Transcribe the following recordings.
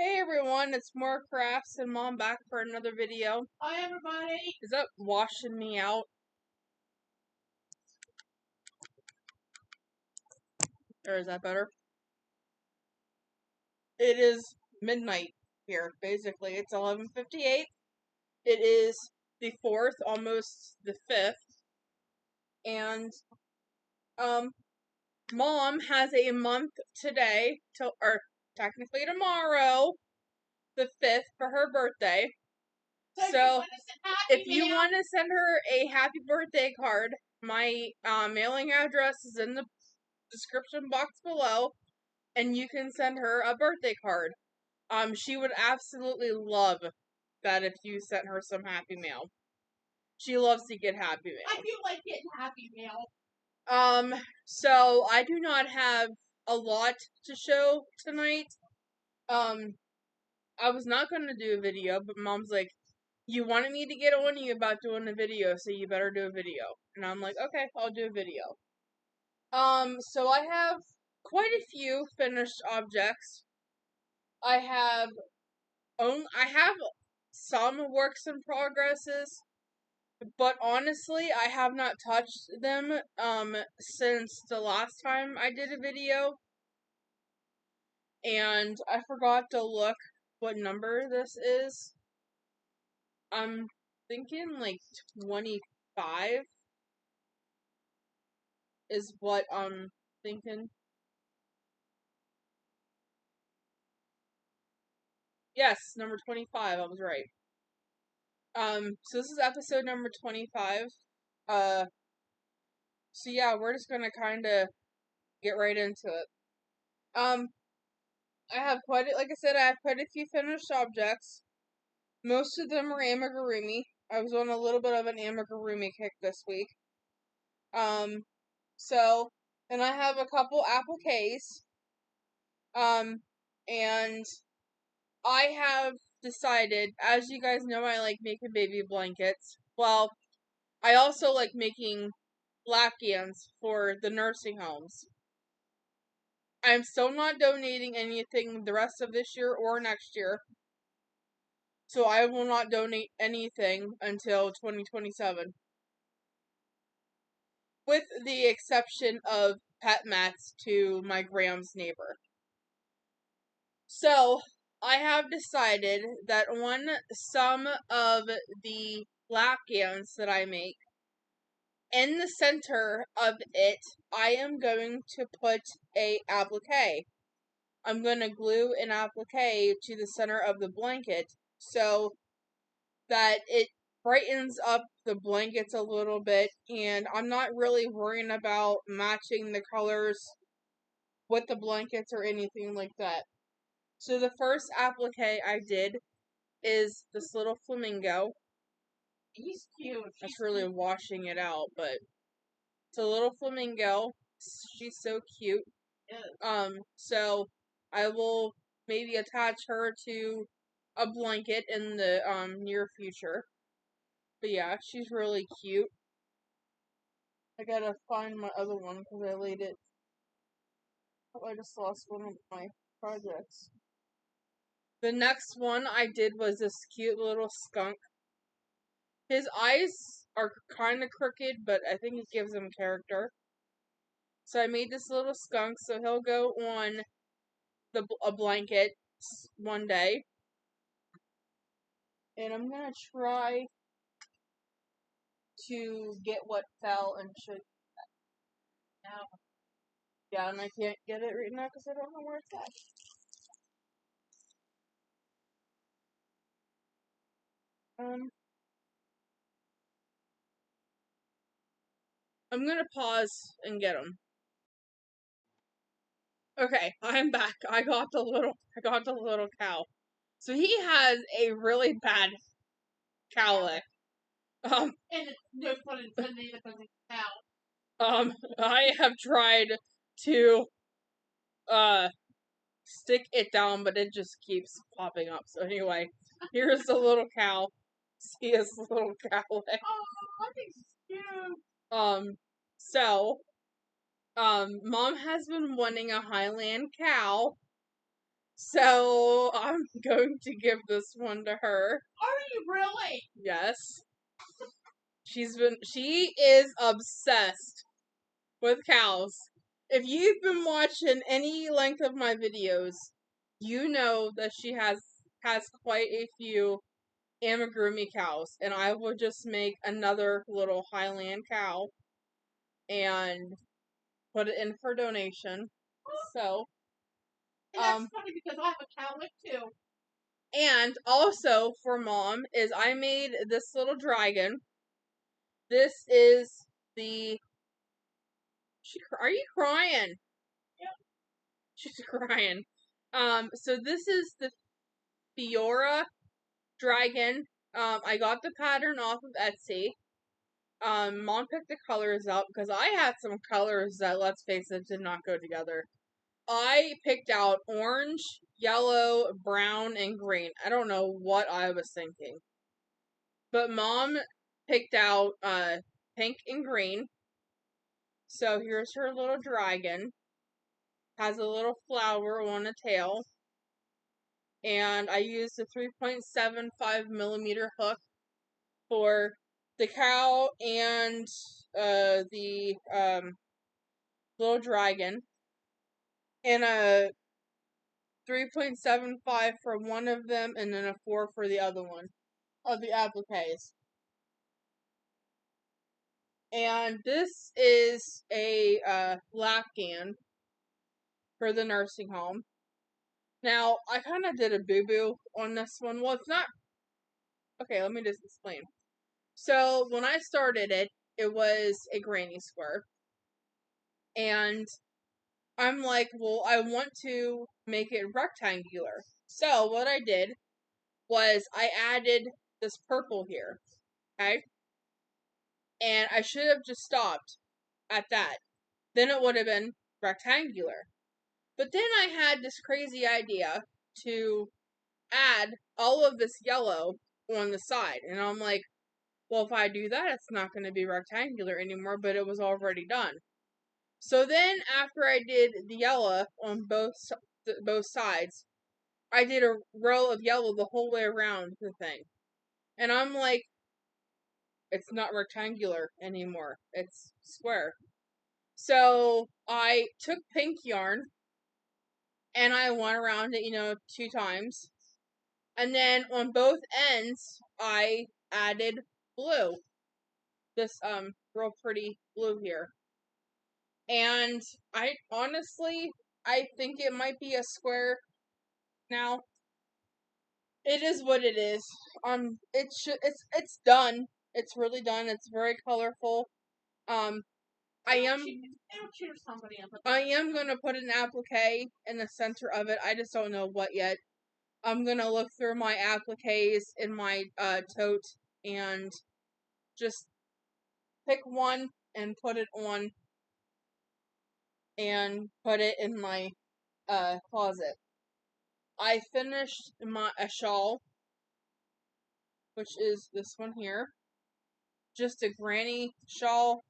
Hey everyone, it's more Crafts and Mom back for another video. Hi everybody! Is that washing me out? Or is that better? It is midnight here, basically. It's 11:58. It is the 4th, almost the 5th. And, Mom has a month today, or technically tomorrow, the 5th, for her birthday. So if you want to send her a happy birthday card, my mailing address is in the description box below, and you can send her a birthday card. She would absolutely love that if you sent her some happy mail. She loves to get happy mail. I do like getting happy mail. So I do not have a lot to show tonight. I was not gonna do a video, but Mom's like, you wanted me to get on you about doing a video, so you better do a video. And I'm like, okay, I'll do a video. So I have quite a few finished objects. I have some works in progresses, but honestly, I have not touched them, since the last time I did a video. And I forgot to look what number this is. I'm thinking like 25 is what I'm thinking. Yes, number 25, I was right. So this is episode number 25. So yeah, we're just gonna kinda get right into it. I have like I said, I have quite a few finished objects. Most of them are amigurumi. I was on a little bit of an amigurumi kick this week. And I have a couple appliques. And I have decided, as you guys know, I like making baby blankets. Well, I also like making Lapgans for the nursing homes. I'm still not donating anything the rest of this year or next year. So I will not donate anything until 2027. With the exception of pet mats to my Graham's neighbor. So, I have decided that on some of the Lapgans that I make, in the center of it, I am going to put a applique. I'm going to glue an applique to the center of the blanket so that it brightens up the blankets a little bit, and I'm not really worrying about matching the colors with the blankets or anything like that. So the first applique I did is this little flamingo. He's cute. That's really washing it out, but it's a little flamingo. She's so cute. Yeah. So I will maybe attach her to a blanket in the near future. But yeah, she's really cute. I gotta find my other one because I laid it. Oh, I just lost one of my projects. The next one I did was this cute little skunk. His eyes are kind of crooked, but I think it gives him character. So I made this little skunk, so he'll go on a blanket one day. And I'm gonna try to get what fell and should. Now, Yeah, and I can't get it right now because I don't know where it's at. I'm gonna pause and get him. Okay, I'm back. I got the little cow. So he has a really bad cowlick. and it's no fun intended because it's cow. I have tried to stick it down, but it just keeps popping up. So anyway, here's the little cow. See his little cowlick. Oh, I think it's cute. Mom has been wanting a Highland cow. So I'm going to give this one to her. Are you really? Yes. She is obsessed with cows. If you've been watching any length of my videos, you know that she has quite a few amigurumi cows, and I will just make another little Highland cow and put it in for donation. So, And that's funny because I have a cow too. And also for Mom is I made this little dragon. This is the. Are you crying? Yep. She's crying. So this is the Fiora dragon. I got the pattern off of Etsy. Mom picked the colors out because I had some colors that, let's face it, did not go together. I picked out orange, yellow, brown, and green. I don't know what I was thinking. But Mom picked out pink and green. So here's her little dragon. Has a little flower on a tail. And I used a 3.75 millimeter hook for the cow and the little dragon. And a 3.75 for one of them, and then a 4 for the other one of the appliques. And this is a Lapgan for the nursing home. Now, I kind of did a boo-boo on this one. Well, it's not... Okay, let me just explain. So, when I started it, it was a granny square. And I'm like, well, I want to make it rectangular. So, what I did was I added this purple here. Okay? And I should have just stopped at that. Then it would have been rectangular. But then I had this crazy idea to add all of this yellow on the side. And I'm like, well, if I do that, it's not going to be rectangular anymore, but it was already done. So then, after I did the yellow on both sides, I did a row of yellow the whole way around the thing. And I'm like, it's not rectangular anymore. It's square. So I took pink yarn and I went around it, 2 times. And then on both ends, I added blue. This, real pretty blue here. And I think it might be a square now. It is what it is. It's done. It's really done. It's very colorful. I am gonna put an applique in the center of it. I just don't know what yet. I'm gonna look through my appliques in my tote and just pick one and put it on and put it in my closet. I finished a shawl, which is this one here. Just a granny shawl.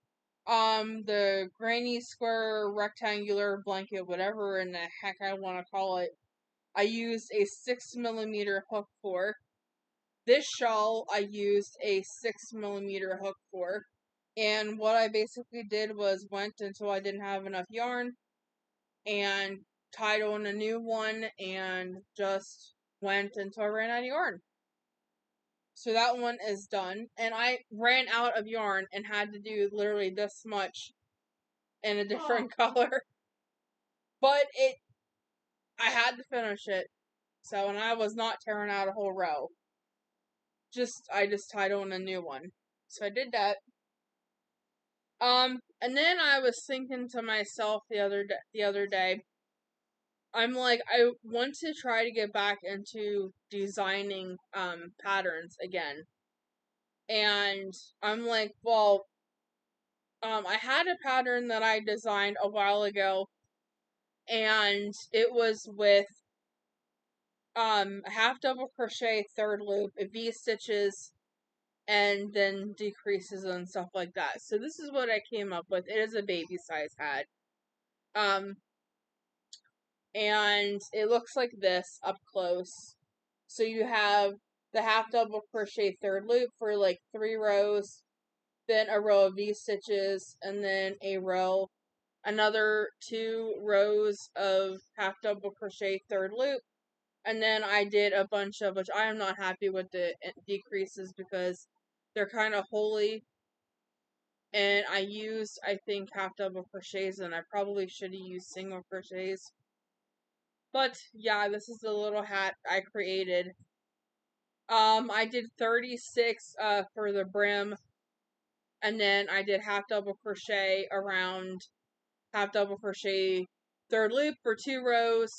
The granny square rectangular blanket, whatever in the heck I want to call it. I used a 6 millimeter hook for. This shawl I used a 6 millimeter hook for. And what I basically did was went until I didn't have enough yarn and tied on a new one and just went until I ran out of yarn. So that one is done. And I ran out of yarn and had to do literally this much in a different color. But I had to finish it. So, and I was not tearing out a whole row. I just tied on a new one. So I did that. And then I was thinking to myself the other day, I'm like, I want to try to get back into designing patterns again. And I'm like, well, I had a pattern that I designed a while ago, and it was with half double crochet, third loop, V-stitches, and then decreases and stuff like that. So this is what I came up with. It is a baby size hat. and it looks like this up close. So you have the half double crochet third loop for like 3 rows, then a row of V-stitches, and then another 2 rows of half double crochet third loop, and then I did a bunch of, which I am not happy with the decreases because they're kind of holy, and I used, I think, half double crochets, and I probably should have used single crochets. But yeah, this is the little hat I created. I did 36 for the brim, and then I did half double crochet around half double crochet third loop for 2 rows,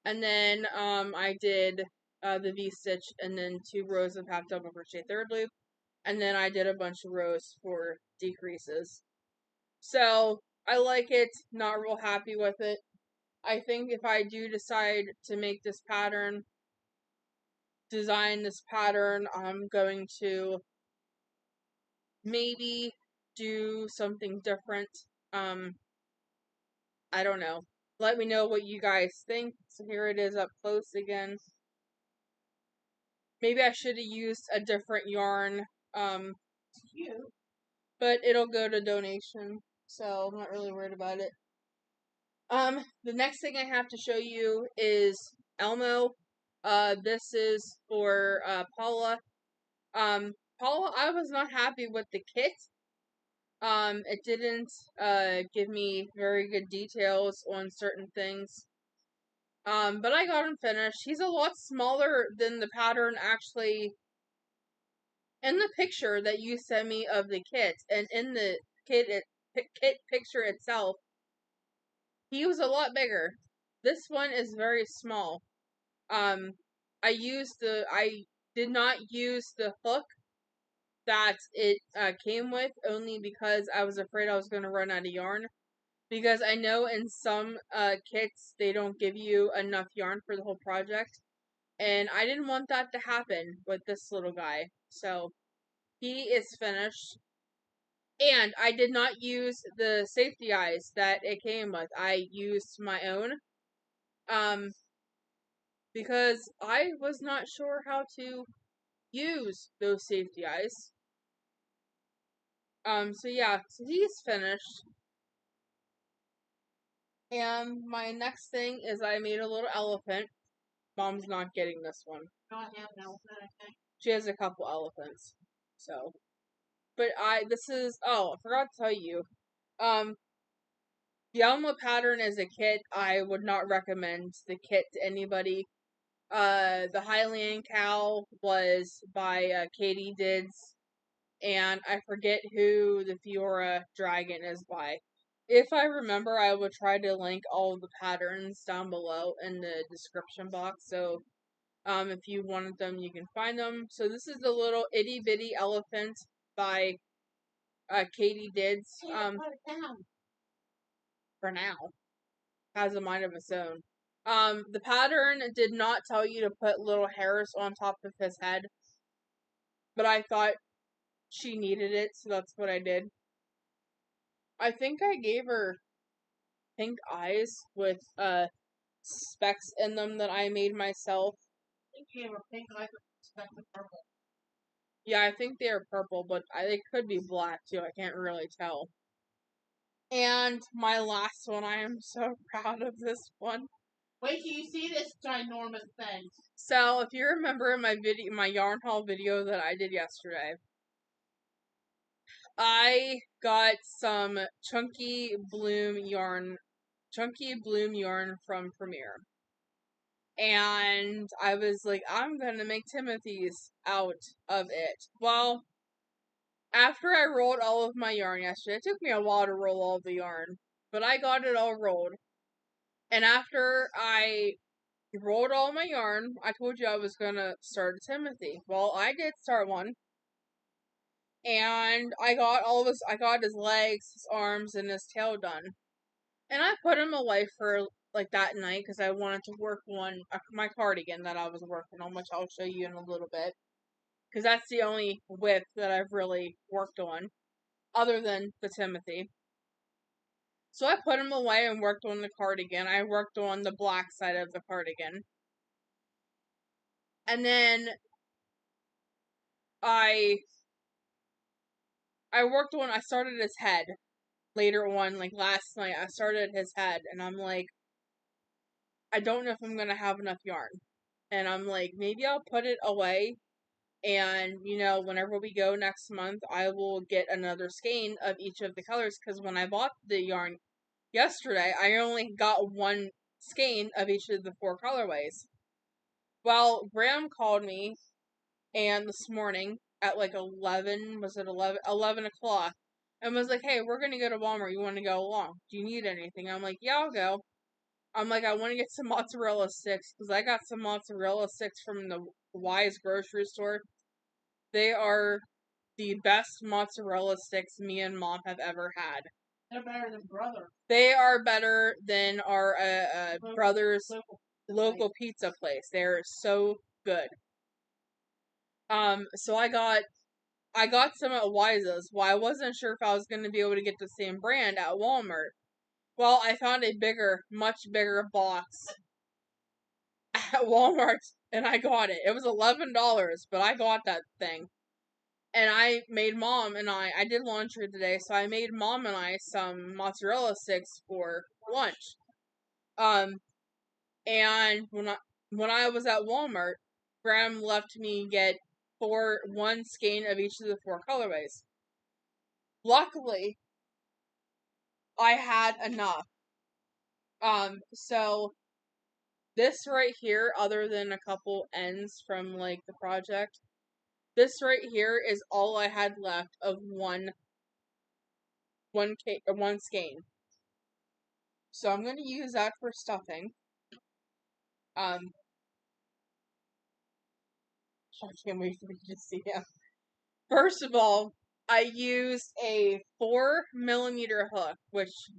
and then I did the V-stitch and then 2 rows of half double crochet third loop, and then I did a bunch of rows for decreases. So I like it, not real happy with it. I think if I do decide to make this pattern, design this pattern, I'm going to maybe do something different. I don't know. Let me know what you guys think. So here it is up close again. Maybe I should have used a different yarn. But it'll go to donation, so I'm not really worried about it. The next thing I have to show you is Elmo. This is for Paula. Paula, I was not happy with the kit. It didn't give me very good details on certain things. But I got him finished. He's a lot smaller than the pattern actually in the picture that you sent me of the kit, and in the kit picture itself, he was a lot bigger. This one is very small. I did not use the hook that it came with, only because I was afraid I was going to run out of yarn. Because I know in some kits, they don't give you enough yarn for the whole project. And I didn't want that to happen with this little guy. So, he is finished. And I did not use the safety eyes that it came with. I used my own. Because I was not sure how to use those safety eyes. So yeah, so he's finished. And my next thing is I made a little elephant. Mom's not getting this one. No, I have an elephant, I think. She has a couple elephants. So. But I forgot to tell you. The Elmo pattern as a kit, I would not recommend the kit to anybody. The Highland Cow was by Katie Dids, and I forget who the Fiora Dragon is by. If I remember, I will try to link all of the patterns down below in the description box, so if you wanted them, you can find them. So this is the little itty bitty elephant by Katie Dids. For now, has a mind of its own. The pattern did not tell you to put little hairs on top of his head, but I thought she needed it, so that's what I did. I think I gave her pink eyes with specks in them that I made myself. I think you gave her pink eyes with specks of purple. Yeah, I think they are purple, but they could be black too. I can't really tell. And my last one, I am so proud of this one. Wait till you see this ginormous thing. So, if you remember my yarn haul video that I did yesterday, I got some chunky bloom yarn from Premier. And I was like, I'm gonna make Timothy's out of it. Well, after I rolled all of my yarn yesterday, it took me a while to roll all the yarn, but I got it all rolled. And after I rolled all my yarn, I told you I was gonna start a Timothy. Well, I did start one. And I got his legs, his arms, and his tail done. And I put him away for like that night because I wanted to work on my cardigan that I was working on, which I'll show you in a little bit. Because that's the only width that I've really worked on, other than the Timothy. So I put them away and worked on the cardigan. I worked on the black side of the cardigan. And then I started his head later on, like last night. I started his head, and I'm like, I don't know if I'm gonna have enough yarn. And I'm like, maybe I'll put it away, and, whenever we go next month, I will get another skein of each of the colors, because when I bought the yarn yesterday, I only got one skein of each of the 4 colorways. Well, Graham called me, and this morning, at like 11, was it 11 o'clock, and was like, hey, we're gonna go to Walmart, you wanna go along? Do you need anything? I'm like, yeah, I'll go. I'm like, I want to get some mozzarella sticks, because I got some mozzarella sticks from the Wise grocery store. They are the best mozzarella sticks me and Mom have ever had. They're better than Brother. They are better than our brother's local pizza place. They're so good. So I got some at Wise's. Well, I wasn't sure if I was going to be able to get the same brand at Walmart. Well, I found a much bigger box at Walmart, and I got it. It was $11, but I got that thing. And I made Mom and I did laundry today, so I made Mom and I some mozzarella sticks for lunch. And when I was at Walmart, Graham left me get one skein of each of the 4 colorways. Luckily, I had enough. So this right here, other than a couple ends from like the project, this right here is all I had left of one skein. So I'm gonna use that for stuffing. I can't wait for you to see him. First of all, I used a 4mm hook, which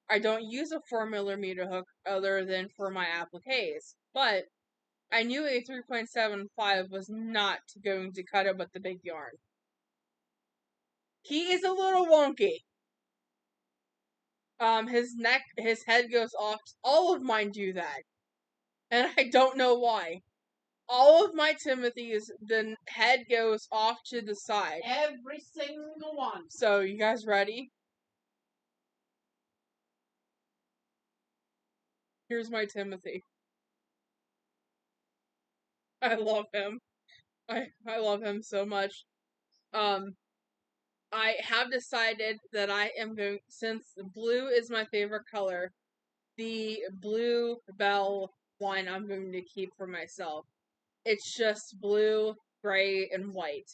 I don't use a 4mm hook other than for my appliques. But I knew a 3.75 was not going to cut it with the big yarn. He is a little wonky. His head goes off. All of mine do that. And I don't know why. All of my Timothy's, the head goes off to the side. Every single one. So, you guys ready? Here's my Timothy. I love him. I love him so much. I have decided that I am going, since blue is my favorite color, the blue bell one I'm going to keep for myself. It's just blue, gray, and white.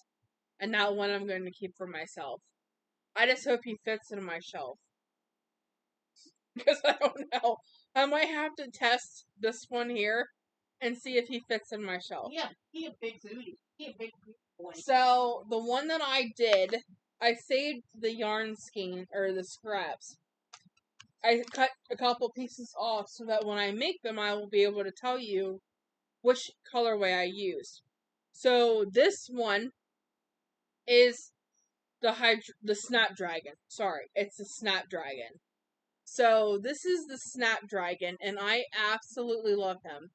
And that one I'm going to keep for myself. I just hope he fits in my shelf. Because I don't know. I might have to test this one here and see if he fits in my shelf. Yeah, he a big booty. He a big boy. So, the one that I did, I saved the yarn skein, or the scraps. I cut a couple pieces off so that when I make them, I will be able to tell you which colorway I used. So, this one is the Snapdragon. Sorry, it's the Snapdragon. So, this is the Snapdragon, and I absolutely love him.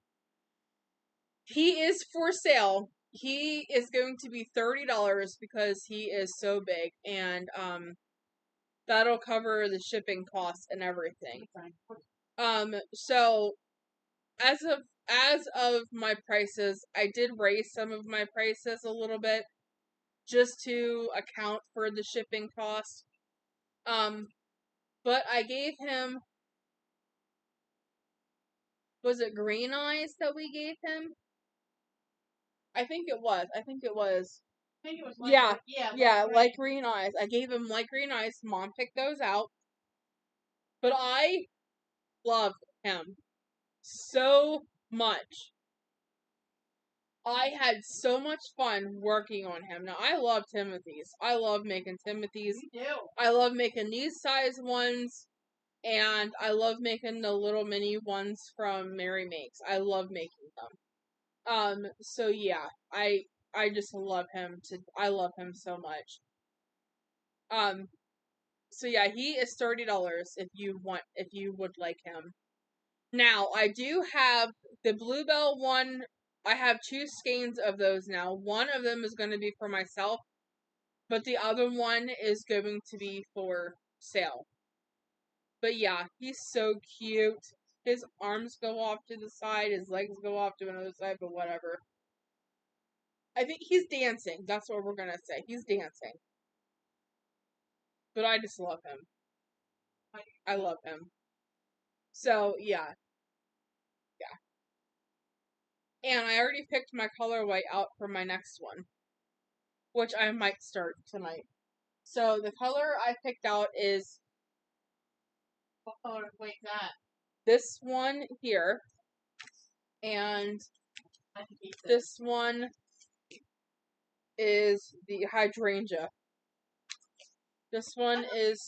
He is for sale. He is going to be $30 because he is so big, and that'll cover the shipping costs and everything. So as of my prices, I did raise some of my prices a little bit just to account for the shipping cost. But I gave him, was it green eyes that we gave him? I think it was. I think it was like light green eyes. I gave him light green eyes. Mom picked those out. But I love him so much. I had so much fun working on him. Now, I love Timothy's. I love making Timothy's. Me too. I love making these size ones. And I love making the little mini ones from Mary Makes. I love making them. So yeah, I just love him I love him so much. So yeah, he is $30 if you would like him. Now, I do have the Bluebell one. I have 2 skeins of those now. One of them is going to be for myself, but the other one is going to be for sale. But yeah, he's so cute. His arms go off to the side, his legs go off to another side, but whatever. I think he's dancing. That's what we're going to say. He's dancing. But I just love him. I love him. So, yeah. And I already picked my colorway out for my next one, which I might start tonight. So the color I picked out is What color was that? this one here, and this one is the hydrangea. This one is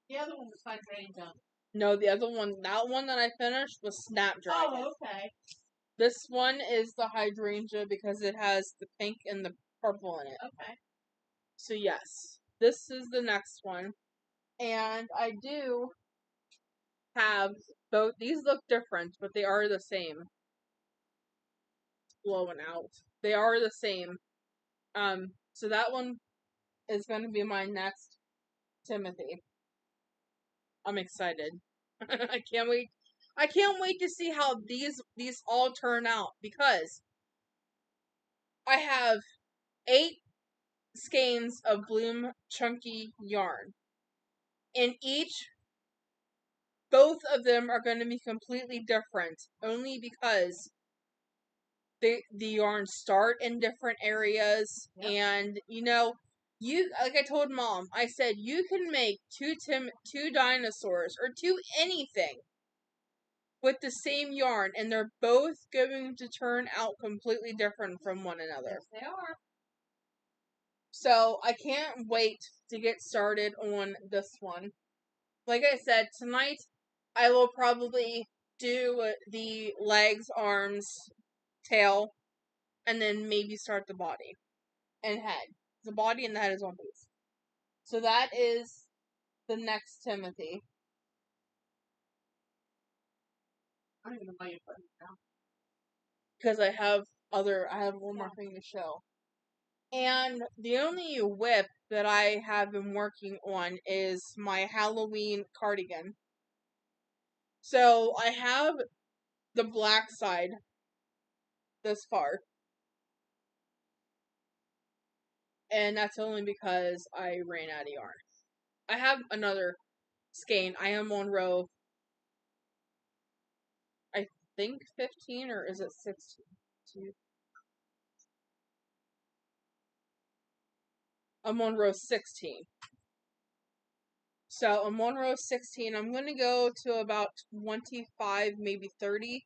the other one was hydrangea. no, the other one, that one that I finished was snapdragon. Oh, okay. This one is the hydrangea because it has the pink and the purple in it. Okay. So yes, this is the next one. And I do have both. These look different, but they are the same. Blowing out. They are the same. So that one is going to be my next Timothy. I'm excited. I can't wait. I can't wait to see how these all turn out because I have 8 skeins of Bloom chunky yarn. In each, both of them are going to be completely different, only because the yarns start in different areas, Yep. and you, like I told Mom, I said you can make two dinosaurs or two anything with the same yarn, and they're both going to turn out completely different from one another. Yes, they are. So I can't wait to get started on this one. Like I said, tonight I will probably do the legs, arms, tail, and then maybe start the body and head. The body and the head is one piece. So that is the next Timothy. I don't even know why you're putting it down. Because I have one more thing to show. And the only whip that I have been working on is my Halloween cardigan. So I have the black side this far. And that's only because I ran out of yarn. I have another skein. I am on row, I think 15, or is it 16? I'm on row 16. So I'm on row 16. I'm going to go to about 25, maybe 30,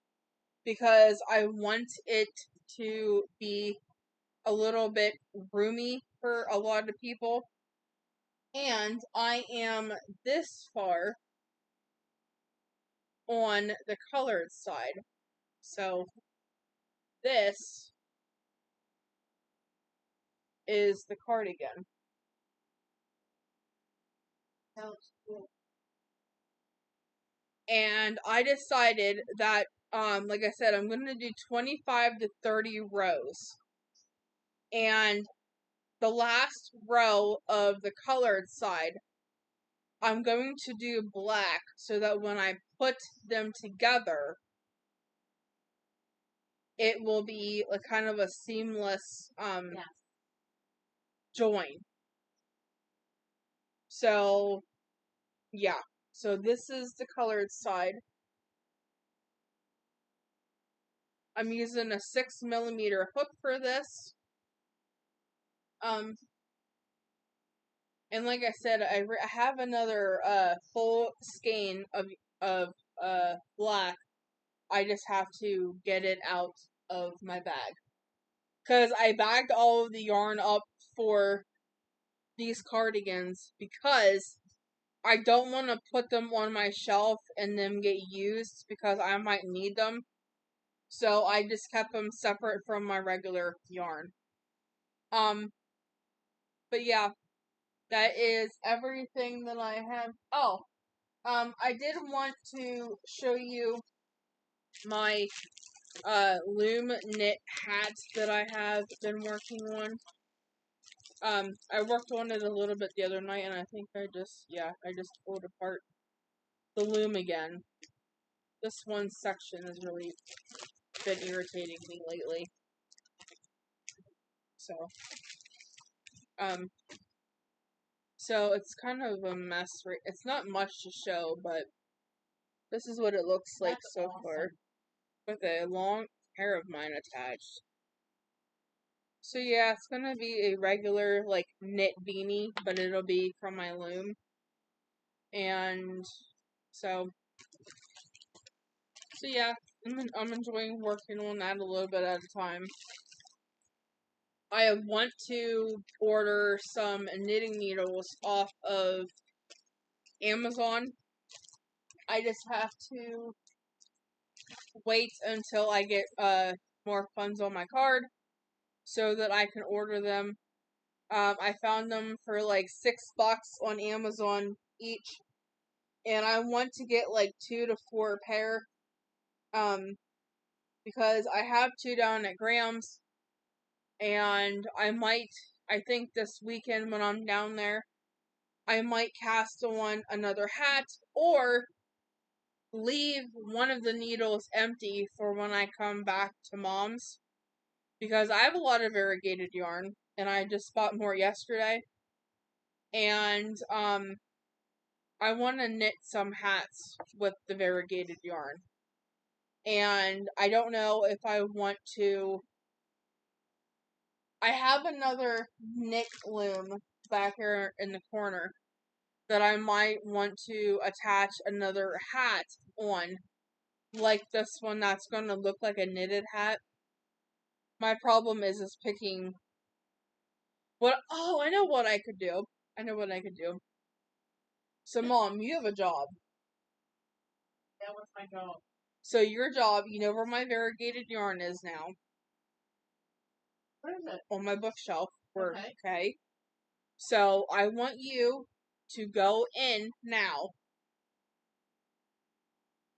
because I want it to be a little bit roomy for a lot of people. And I am this far on the colored side. So this is the cardigan. That looks cool. And I decided that, like I said, I'm going to do 25 to 30 rows. And the last row of the colored side, I'm going to do black so that when I put them together, it will be a kind of a seamless join. So, yeah. So this is the colored side. I'm using a 6mm hook for this. And like I said, I have another full skein of black. I just have to get it out of my bag. Because I bagged all of the yarn up for these cardigans because I don't want to put them on my shelf and them get used because I might need them. So I just kept them separate from my regular yarn. But yeah, that is everything that I have. Oh, I did want to show you my loom knit hat that I have been working on. I worked on it a little bit the other night, and I think I just pulled apart the loom again. This one section has really been irritating me lately. So it's kind of a mess. It's not much to show, but this is what it looks like so far, with a long hair of mine attached. So yeah, it's gonna be a regular, like, knit beanie, but it'll be from my loom. And so yeah, I'm enjoying working on that a little bit at a time. I want to order some knitting needles off of Amazon. I just have to wait until I get more funds on my card so that I can order them. I found them for like $6 on Amazon each, and I want to get like 2 to 4 pair, because I have 2 down at Graham's, and I think this weekend when I'm down there, I might cast on another hat, or leave one of the needles empty for when I come back to Mom's, because I have a lot of variegated yarn, and I just bought more yesterday, and I want to knit some hats with the variegated yarn, and I don't know if I want to. I have another knit loom back here in the corner that I might want to attach another hat on, like this one that's going to look like a knitted hat. My problem is picking what. Oh, I know what I could do. So, Mom, you have a job. That was my job. So your job, you know where my variegated yarn is now? Where is it? On my bookshelf. Okay. So I want you to go in now,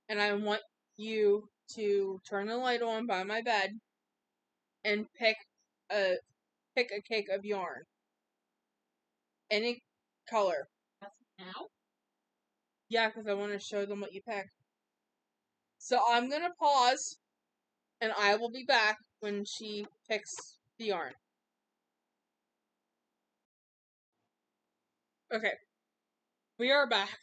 and I want you to turn the light on by my bed and pick a cake of yarn, any color. That's now? Yeah, because I want to show them what you pick. So I'm gonna pause, and I will be back when she picks the yarn. Okay, we are back.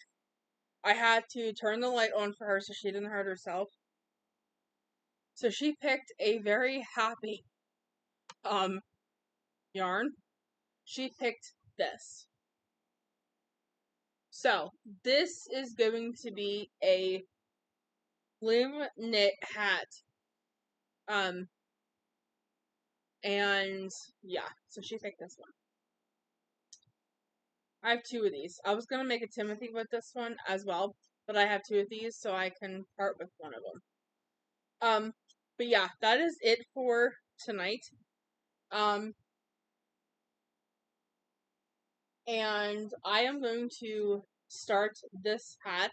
I had to turn the light on for her so she didn't hurt herself. So she picked a very happy yarn. She picked this. So this is going to be a loom knit hat. And yeah, so she picked this one. I have 2 of these. I was gonna make a Timothy with this one as well, but I have 2 of these, so I can part with one of them. But yeah, that is it for tonight. And I am going to start this hat,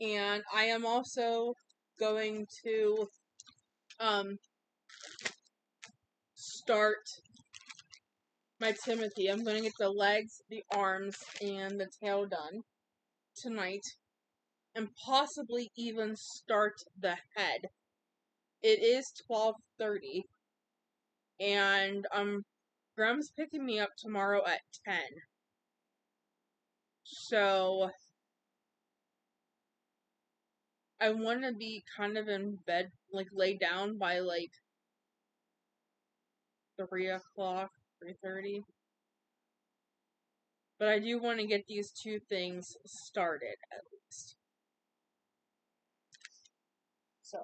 and I am also going to start my Timothy. I'm going to get the legs, the arms, and the tail done tonight, and possibly even start the head. It is 12:30, and Graham's picking me up tomorrow at 10. So I want to be kind of in bed, like laid down by like 3 o'clock, 3:30. But I do want to get these 2 things started at least. So,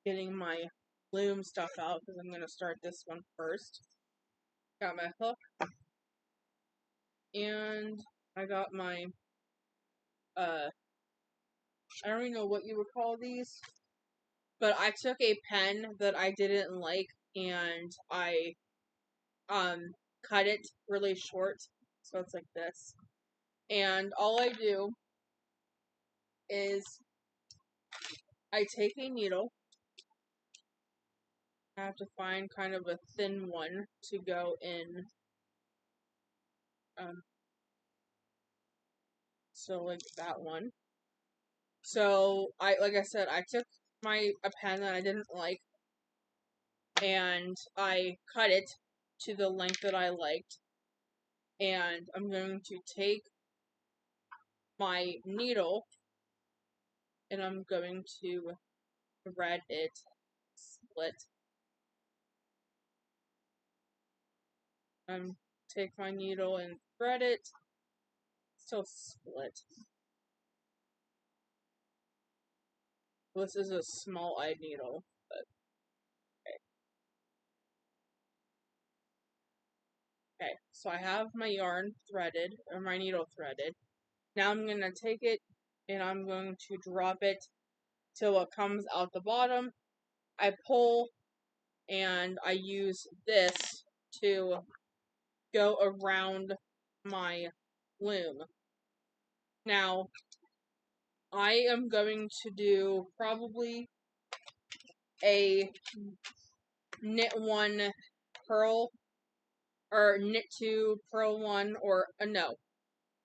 getting my loom stuff out because I'm going to start this one first. Got my hook. And I got my, I don't even know what you would call these. But I took a pen that I didn't like, and I cut it really short, so it's like this. And all I do is I take a needle. I have to find kind of a thin one to go in. So like that one. So like I said, I took a pen that I didn't like, and I cut it to the length that I liked. And I'm going to take my needle and I'm going to thread it split. Take my needle and thread it. Still split. This is a small-eyed needle, but okay. So I have my yarn threaded, or my needle threaded. Now I'm going to take it and I'm going to drop it till it comes out the bottom. I pull and I use this to go around my loom. Now, I am going to do probably a knit 1 purl, or knit 2 purl 1, or no,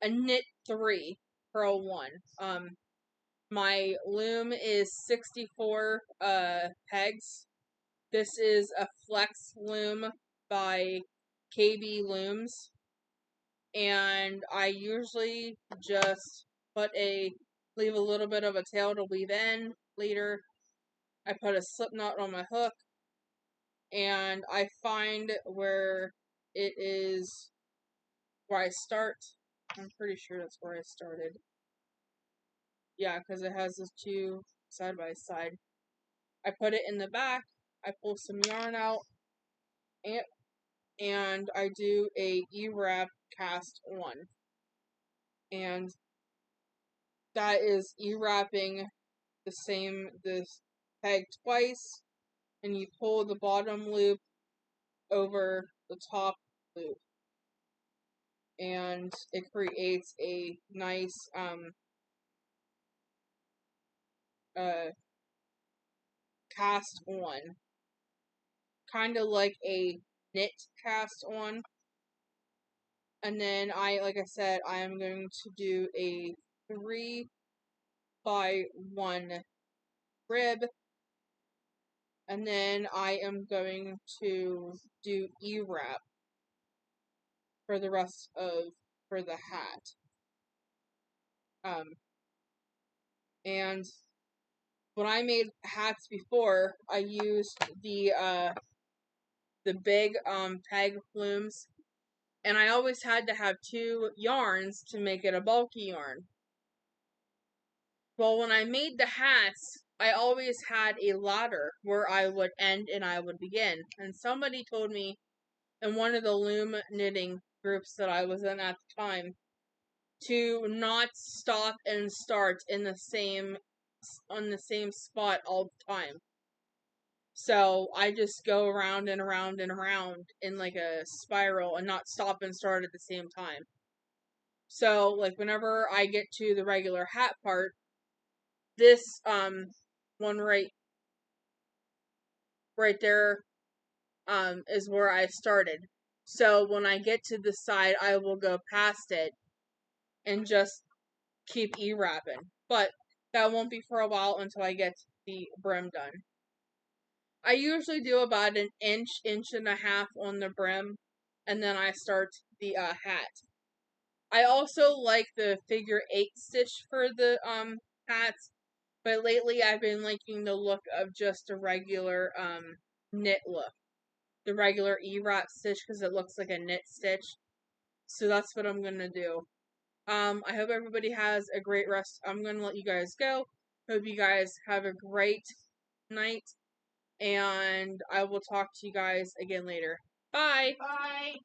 a knit 3 purl 1. My loom is 64 pegs. This is a flex loom by KB Looms, and I usually just leave a little bit of a tail to weave in later. I put a slip knot on my hook, and I find where it is where I start. I'm pretty sure that's where I started. Yeah, because it has the two side by side. I put it in the back, I pull some yarn out, and I do a E-wrap cast 1. And that is E-wrapping this peg twice, and you pull the bottom loop over the top loop. And it creates a nice cast on. Kind of like a knit cast on. And then like I said, I am going to do a 3 by 1 rib. And then I am going to do E-wrap for the hat. And when I made hats before, I used the big peg looms, and I always had to have 2 yarns to make it a bulky yarn. Well, when I made the hats, I always had a ladder where I would end and I would begin. And somebody told me in one of the loom knitting groups that I was in at the time to not stop and start on the same spot all the time. So I just go around and around and around in like a spiral and not stop and start at the same time. So like whenever I get to the regular hat part, this one right there is where I started. So when I get to the side, I will go past it and just keep E-wrapping. But that won't be for a while until I get the brim done. I usually do about an inch and a half on the brim, and then I start the hat. I also like the figure 8 stitch for the hats, but lately I've been liking the look of just a regular knit look. The regular E-wrap stitch, because it looks like a knit stitch. So that's what I'm going to do. I hope everybody has a great rest. I'm going to let you guys go. Hope you guys have a great night. And I will talk to you guys again later. Bye! Bye.